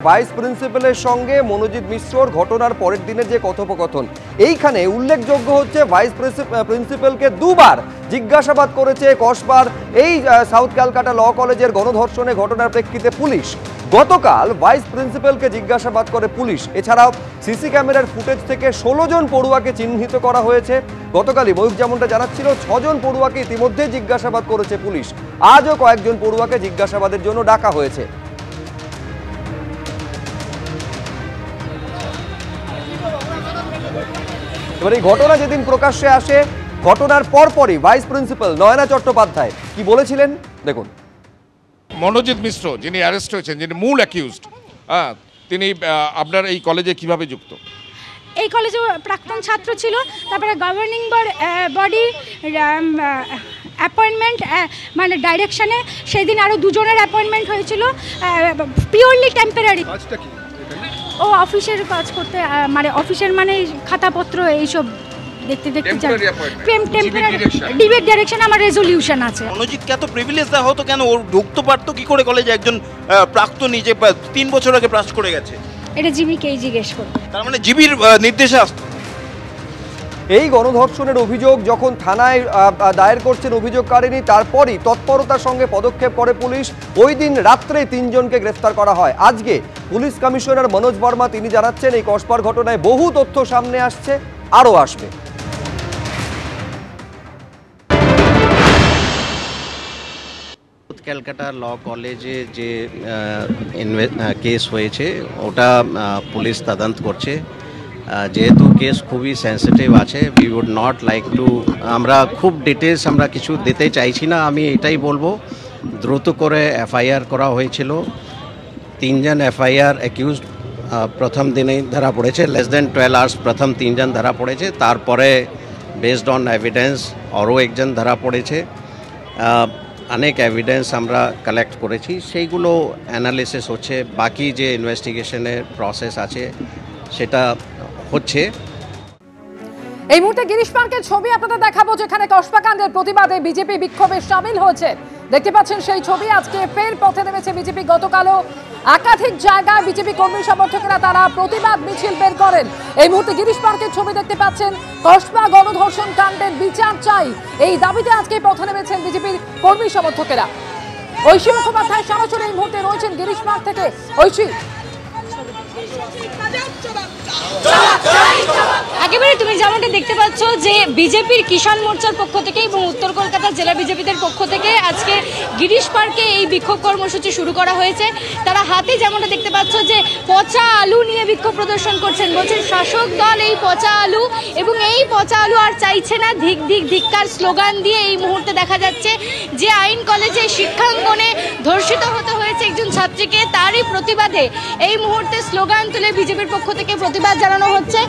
Vice প্রিন্সিপালের সঙ্গে মনোজিৎ মিশ্রর ঘটনার পরের দিনের যে কথোপকথন, এইখানে উল্লেখযোগ্য হচ্ছে ভাইস প্রিন্সিপালকে দুবার জিজ্ঞাসাবাদ করেছে কসবার এই সাউথ ক্যালকাটা ল কলেজের গণধর্ষণে ঘটনার প্রেক্ষিতে পুলিশ। গতকাল ভাইস প্রিন্সিপালকে জিজ্ঞাসাবাদ করে পুলিশ। এছাড়াও সিসি ক্যামেরার ফুটেজ থেকে 16 জন পড়ুয়াকে চিহ্নিত করা হয়েছে। গতকালই ময়ূক যেমনটা জানাচ্ছিল, 6 জন পড়ুয়াকে ইতিমধ্যে জিজ্ঞাসাবাদ করেছে পুলিশ। আজও কয়েকজন পড়ুয়াকে জিজ্ঞাসাবাদের জন্য ডাকা হয়েছে। এবার এই ঘটনা যেদিন প্রকাশ্যে আসে, ঘটনার পরপরই ভাইস প্রিন্সিপাল নয়না চট্টোপাধ্যায় কি বলেছিলেন দেখুন। মনোজিৎ মিশ্র যিনি অ্যারেস্ট হয়েছেন, যিনি মূল অ্যাকিউজড, তিনি আপনার এই কলেজে কিভাবে যুক্ত? এই কলেজে প্রাক্তন ছাত্র ছিল, তারপরে গভর্নিং বডি অ্যাপয়েন্টমেন্ট মানে ডাইরেকশনে সেই দিন আরও 2 জনের অ্যাপয়েন্টমেন্ট হয়েছিল, পিওরলি টেম্পোরারি। ও অফিসের কাজ করতে, মানে অফিসের মানে খাতাপত্র এইসব দেখতে ডিবেট ডাইরেকশন আমার রেজলিউশন আছে। মনোজিৎকে এত প্রিভিলেজ দেওয়া হতো কেন? ওর ঢুকতে পারতো কি করে কলেজে একজন প্রাক্তনী যে 3 বছর আগে পাস করে গেছে? এটা জিবিকেই জিজ্ঞেস করতে। তার মানে জিবির নির্দেশে আসতো। এই গণধর্ষণের অভিযোগ যখন থানায় দায়ের করছেন অভিযোগকারিনী, তারপরই তৎপরতার সঙ্গে পদক্ষেপ করে পুলিশ। ওই দিন রাত্রে 3 জনকে গ্রেফতার করা হয়। আজকে পুলিশ কমিশনার মনোজ বর্মা তিনি জানাচ্ছেন এই কসবার ঘটনায় বহু তথ্য সামনে আসছে, আরও আসবে। ক্যালকাটা ল কলেজে যে কেস হয়েছে ওটা পুলিশ তদন্ত করছে। যেহেতু কেস খুবই সেন্সিটিভ আছে, we would not like to, আমরা খুব ডিটেলস আমরা কিছু দিতে চাইছি না। আমি এটাই বলবো, দ্রুত করে এফআইআর করা হয়েছিল। 3 জন এফআইআর অ্যাকিউজড প্রথম দিনেই ধরা পড়েছে, লেস দেন 12 আওয়ার্স প্রথম 3 জন ধরা পড়েছে। তারপরে বেসড অন এভিডেন্স আরও একজন ধরা পড়েছে। অনেক এভিডেন্স আমরা কালেক্ট করেছি, সেইগুলো অ্যানালিসিস হচ্ছে। বাকি যে ইনভেস্টিগেশনের প্রসেস আছে সেটা হচ্ছে। এই মুহূর্তে গিরিশ পার্কের ছবি আপনাদের দেখাবো, যেখানে কসবাকাণ্ডের প্রতিবাদে বিজেপি বিক্ষোভে সামিল হয়েছে। দেখতে পাচ্ছেন সেই ছবি। আজকে ফের পথে নেমেছে বিজেপি। গতকালও একাধিক জায়গায় বিজেপি কর্মী সমর্থকেরা তারা প্রতিবাদ মিছিল বের করেন। এই মুহূর্তে গিরিশ পার্কের ছবি দেখতে পাচ্ছেন। কসবা গণধর্ষণ কাণ্ডের বিচার চাই, এই দাবিতে আজকে পথে নেমেছেন বিজেপির কর্মী সমর্থকেরা। ঐশী মুখোপাধ্যায় সরাসরি এই মুহূর্তে রয়েছেন গিরিশ পার্ক থেকে। ঐশী, একেবারে তুমি যেমনটা দেখতে পাচ্ছ যে বিজেপির কিষাণ মোর্চার পক্ষ থেকে এবং উত্তর কলকাতা জেলা বিজেপিদের পক্ষ থেকে আজকে গিরিশ পার্কে এই বিক্ষোভ কর্মসূচি শুরু করা হয়েছে। তারা হাতে যেমনটা দেখতে পাচ্ছ যে পচা আলু নিয়ে বিক্ষোভ প্রদর্শন করছেন। বলছেন শাসক দল এই পচা আলু, এবং এই পচা আলু আর চাইছে না। ধিক ধিক ধিক্কার স্লোগান দিয়ে এই মুহূর্তে দেখা যাচ্ছে যে আইন কলেজে শিক্ষাঙ্গনে ধর্ষিত হতে হয়েছে একজন ছাত্রীকে, তারই প্রতিবাদে এই মুহূর্তে স্লোগান তুলে বিজেপির পক্ষ থেকে প্রতিবাদ জানানো হচ্ছে।